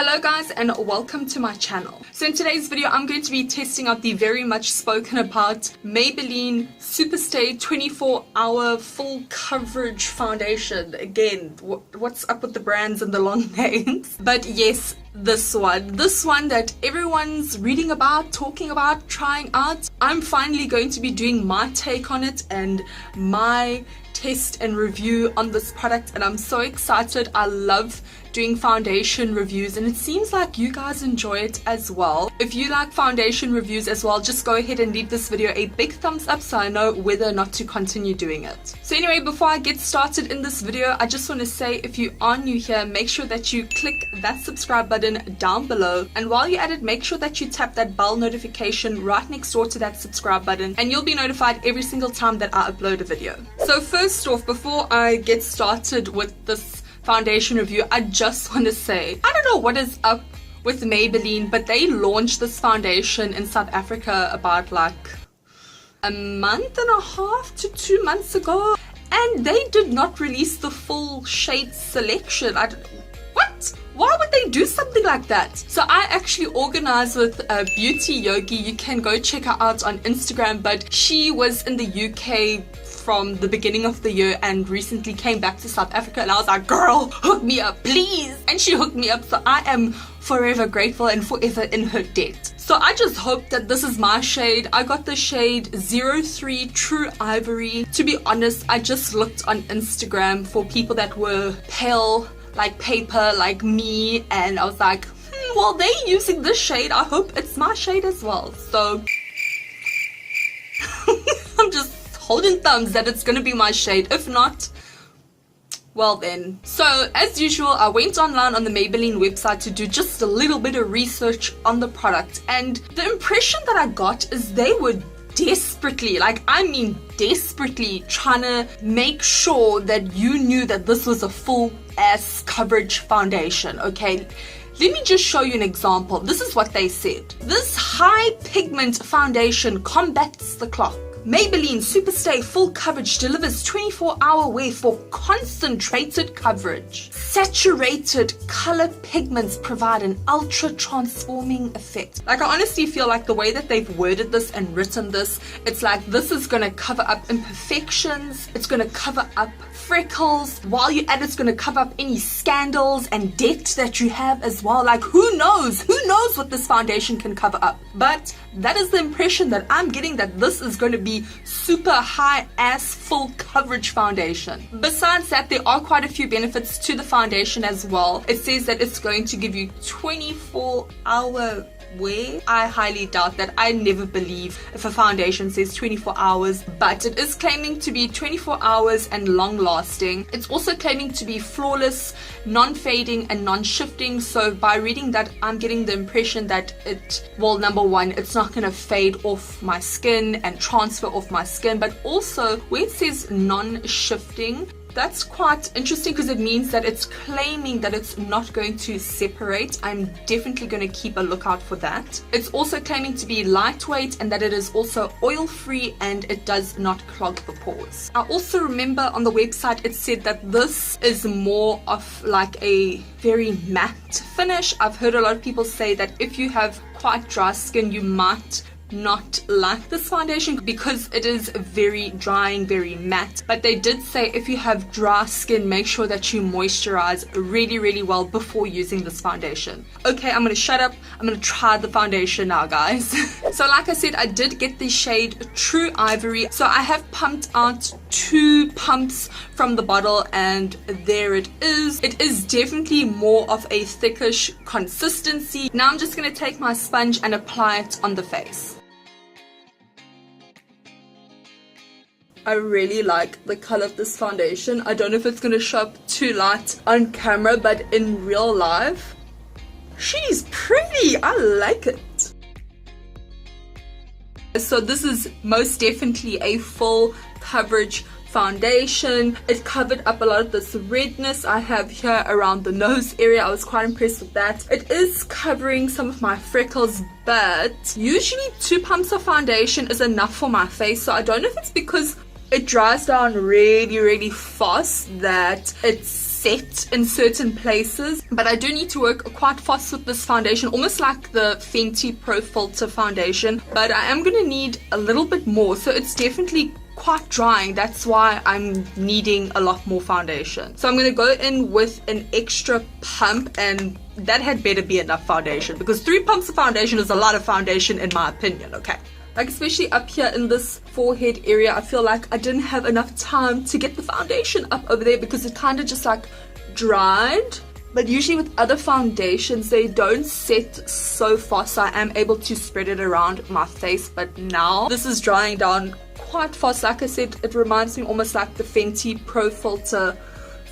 Hello guys and welcome to my channel. So in today's video I'm going to be testing out the very much spoken about Maybelline Superstay 24-hour full coverage foundation. Again, what's up with the brands and the long names? But yes, this one that everyone's reading about, talking about, trying out. I'm finally going to be doing my take on it and my test and review on this product, and I'm so excited. I love doing foundation reviews and it seems like you guys enjoy it as well. If you like foundation reviews as well, just go ahead and leave this video a big thumbs up so I know whether or not to continue doing it. So anyway, before I get started in this video, I just want to say if you are new here, make sure that you click that subscribe button down below, and while you're at it, make sure that you tap that bell notification right next door to that subscribe button and you'll be notified every single time that I upload a video. So first off, before I get started with this foundation review, I just want to say, I don't know what is up with Maybelline, but they launched this foundation in South Africa about like a month and a half to 2 months ago, and they did not release the full shade selection. What? Why would they do something like that? So I actually organized with Beauty Yogi. You can go check her out on Instagram, but she was in the UK from the beginning of the year and recently came back to South Africa, and I was like, girl, hook me up please, and she hooked me up. So I am forever grateful and forever in her debt. So I just hope that this is my shade. I got the shade 03 True Ivory. To be honest, I just looked on Instagram for people that were pale like paper like me, and I was like, well, they using this shade, I hope it's my shade as well. So I'm just holding thumbs that it's gonna be my shade. If not, well then. So as usual, I went online on the Maybelline website to do just a little bit of research on the product, and the impression that I got is they were desperately, like I mean desperately, trying to make sure that you knew that this was a full ass coverage foundation. Okay, let me just show you an example. This is what they said. This high pigment foundation combats the clock. Maybelline Superstay Full Coverage delivers 24-hour wear for concentrated coverage. Saturated color pigments provide an ultra transforming effect. Like, I honestly feel like the way that they've worded this and written this, it's like this is going to cover up imperfections, it's going to cover up freckles, while you're at it, it's going to cover up any scandals and debt that you have as well. Like, who knows what this foundation can cover up. But that is the impression that I'm getting, that this is going to be super high ass full coverage foundation. Besides that, there are quite a few benefits to the foundation as well. It says that it's going to give you 24-hour wear. I highly doubt that. I never believe if a foundation says 24 hours, but it is claiming to be 24 hours and long lasting. It's also claiming to be flawless, non-fading and non-shifting. So by reading that, I'm getting the impression that it, well, number one, it's not going to fade off my skin and transfer off my skin, but also where it says non-shifting, that's quite interesting because it means that it's claiming that it's not going to separate. I'm definitely going to keep a lookout for that. It's also claiming to be lightweight and that it is also oil-free and it does not clog the pores. I also remember on the website it said that this is more of like a very matte finish. I've heard a lot of people say that if you have quite dry skin, you might not like this foundation because it is very drying, very matte. But they did say if you have dry skin, make sure that you moisturize really well before using this foundation. Okay, I'm gonna shut up. I'm gonna try the foundation now, guys. So like I said, I did get the shade True Ivory. So I have pumped out 2 pumps from the bottle and there it is. It is definitely more of a thickish consistency. Now I'm just gonna take my sponge and apply it on the face. I really like the color of this foundation. I don't know if it's going to show up too light on camera, but in real life, she's pretty. I like it. So this is most definitely a full coverage foundation. It covered up a lot of this redness I have here around the nose area. I was quite impressed with that. It is covering some of my freckles, but usually 2 pumps of foundation is enough for my face. So I don't know if it's because it dries down really fast that it's set in certain places, but I do need to work quite fast with this foundation, almost like the Fenty Pro Filter foundation, but I am going to need a little bit more. So it's definitely quite drying. That's why I'm needing a lot more foundation. So I'm going to go in with an extra pump, and that had better be enough foundation, because 3 pumps of foundation is a lot of foundation in my opinion, okay? Like especially up here in this forehead area, I feel like I didn't have enough time to get the foundation up over there because it kind of just like dried. But usually with other foundations, they don't set so fast, so I am able to spread it around my face. But now this is drying down quite fast. Like I said, it reminds me almost like the Fenty Pro Filter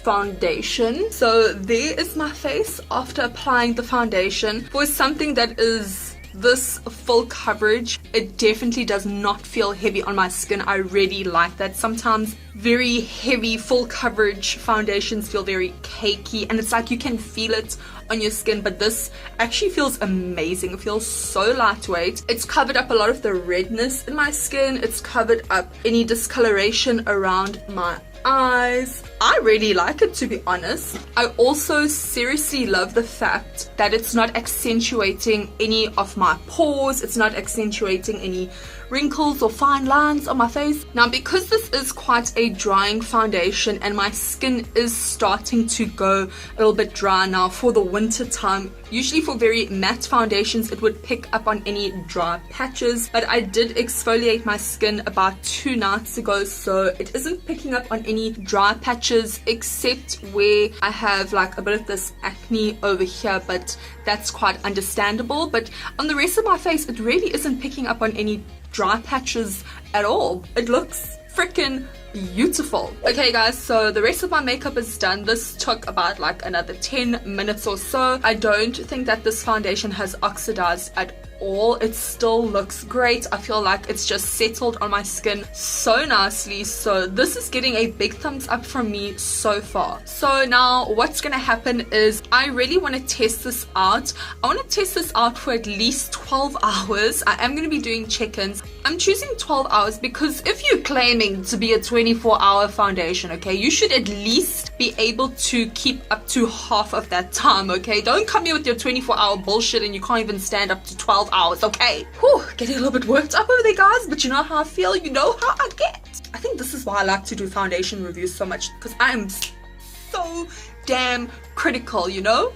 foundation. So there is my face after applying the foundation. For something that is this full coverage, it definitely does not feel heavy on my skin. I really like that. Sometimes very heavy full coverage foundations feel very cakey, and it's like you can feel it on your skin, but this actually feels amazing. It feels so lightweight. It's covered up a lot of the redness in my skin. It's covered up any discoloration around my eyes. I really like it, to be honest. I also seriously love the fact that it's not accentuating any of my pores. It's not accentuating any wrinkles or fine lines on my face. Now, because this is quite a drying foundation and my skin is starting to go a little bit dry now for the winter time, usually for very matte foundations it would pick up on any dry patches, but I did exfoliate my skin about 2 nights ago, so it isn't picking up on any dry patches except where I have like a bit of this acne over here, but that's quite understandable. But on the rest of my face, it really isn't picking up on any dry patches at all. It looks freaking beautiful. Okay guys, so the rest of my makeup is done. This took about like another 10 minutes or so. I don't think that this foundation has oxidized at all. It still looks great. I feel like it's just settled on my skin so nicely. So this is getting a big thumbs up from me so far. So now what's gonna happen is I really want to test this out. I want to test this out for at least 12 hours. I am going to be doing check-ins. I'm choosing 12 hours because if you're claiming to be a 24-hour foundation, okay, you should at least be able to keep up to half of that time, okay? Don't come here with your 24-hour bullshit and you can't even stand up to 12 hours, okay? Whew, getting a little bit worked up over there, guys, but you know how I feel, you know how I get. I think this is why I like to do foundation reviews so much, because I am so damn critical, you know?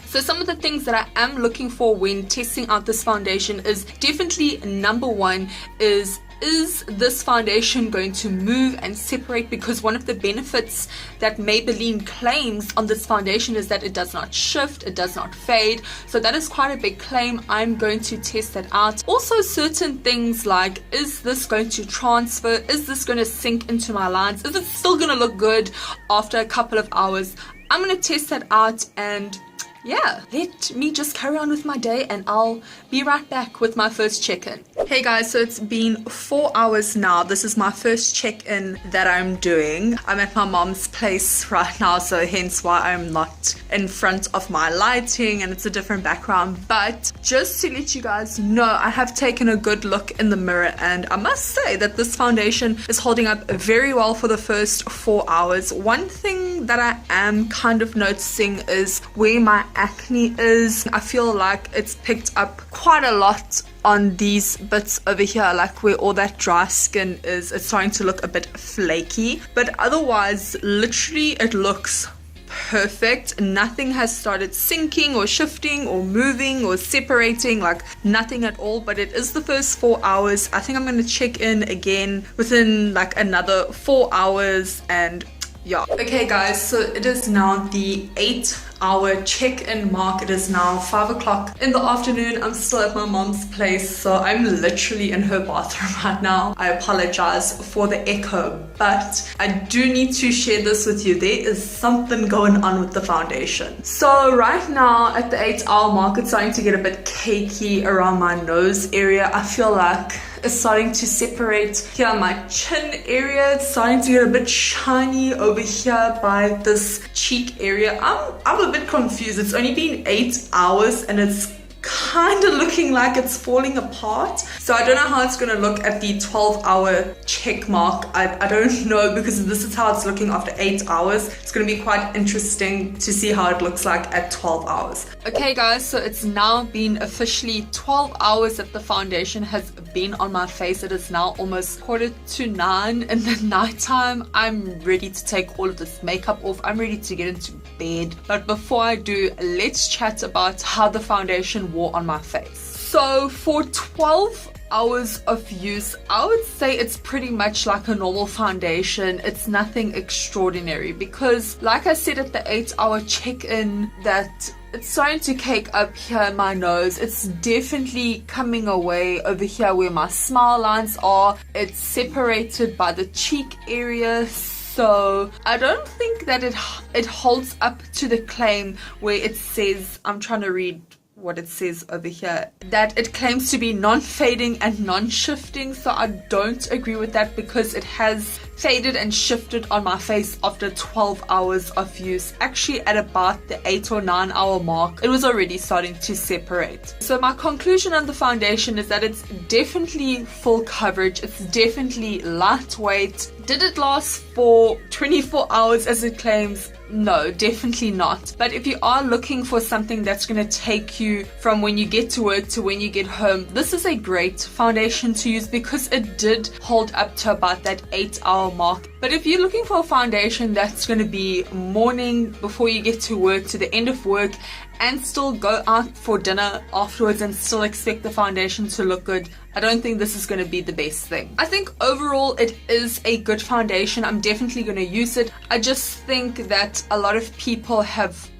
So some of the things that I am looking for when testing out this foundation is definitely, number one, is this foundation going to move and separate? Because one of the benefits that Maybelline claims on this foundation is that it does not shift, it does not fade. So that is quite a big claim. I'm going to test that out. Also, certain things like, is this going to transfer? Is this going to sink into my lines? Is it still going to look good after a couple of hours? I'm going to test that out, and yeah, let me just carry on with my day and I'll be right back with my first check-in. Hey guys, so it's been 4 hours now. This is my first check-in that I'm doing. I'm at my mom's place right now, so hence why I'm not in front of my lighting and it's a different background. But just to let you guys know, I have taken a good look in the mirror and I must say that this foundation is holding up very well for the first 4 hours. One thing that I am kind of noticing is where my acne is. I feel like it's picked up quite a lot on these bits over here, like where all that dry skin is. It's starting to look a bit flaky, but otherwise literally it looks perfect. Nothing has started sinking or shifting or moving or separating, like nothing at all. But it is the first 4 hours. I think I'm going to check in again within like another 4 hours, and yeah. Okay guys, so it is now the 8-hour check-in mark. It is now 5 o'clock in the afternoon. I'm still at my mom's place, so I'm literally in her bathroom right now. I apologize for the echo, but I do need to share this with you. There is something going on with the foundation. So right now at the 8-hour mark, it's starting to get a bit cakey around my nose area. I feel like it's starting to separate here on my chin area. It's starting to get a bit shiny over here by this cheek area. I'm a bit confused. It's only been 8 hours and it's kind of looking like it's falling apart. So I don't know how it's going to look at the 12-hour check mark. I don't know, because this is how it's looking after 8 hours. It's going to be quite interesting to see how it looks like at 12 hours. Okay guys, so it's now been officially 12 hours that the foundation has been on my face. It is now almost 8:45 in the nighttime. I'm ready to take all of this makeup off. I'm ready to get into bed. But before I do, let's chat about how the foundation wore on my face. So for 12 hours of use, I would say it's pretty much like a normal foundation. It's nothing extraordinary, because like I said at the 8-hour check-in, that it's starting to cake up here in my nose. It's definitely coming away over here where my smile lines are. It's separated by the cheek area. So I don't think that it holds up to the claim where it says, I'm trying to read what it says over here, that it claims to be non-fading and non-shifting. So I don't agree with that, because it has faded and shifted on my face after 12 hours of use. Actually at about the 8 or 9 hour mark, it was already starting to separate. So my conclusion on the foundation is that it's definitely full coverage. It's definitely lightweight. Did it last for 24 hours as it claims? No, definitely not. But if you are looking for something that's going to take you from when you get to work to when you get home, this is a great foundation to use, because it did hold up to about that 8-hour mark. But if you're looking for a foundation that's going to be morning before you get to work to the end of work, and still go out for dinner afterwards and still expect the foundation to look good, I don't think this is going to be the best thing. I think overall it is a good foundation. I'm definitely going to use it. I just think that a lot of people have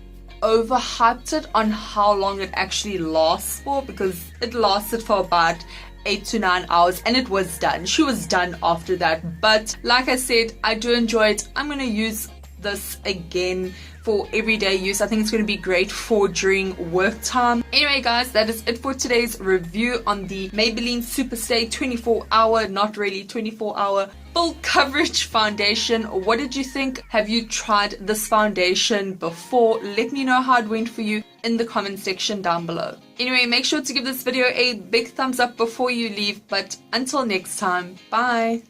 overhyped it on how long it actually lasts for, because it lasted for about 8 to 9 hours and it was done. She was done after that. But like I said, I do enjoy it. I'm going to use this again for everyday use. I think it's going to be great for during work time. Anyway guys, that is it for today's review on the Maybelline Superstay 24-hour, not really 24-hour, full coverage foundation. What did you think? Have you tried this foundation before? Let me know how it went for you in the comment section down below. Anyway, make sure to give this video a big thumbs up before you leave. But until next time, bye.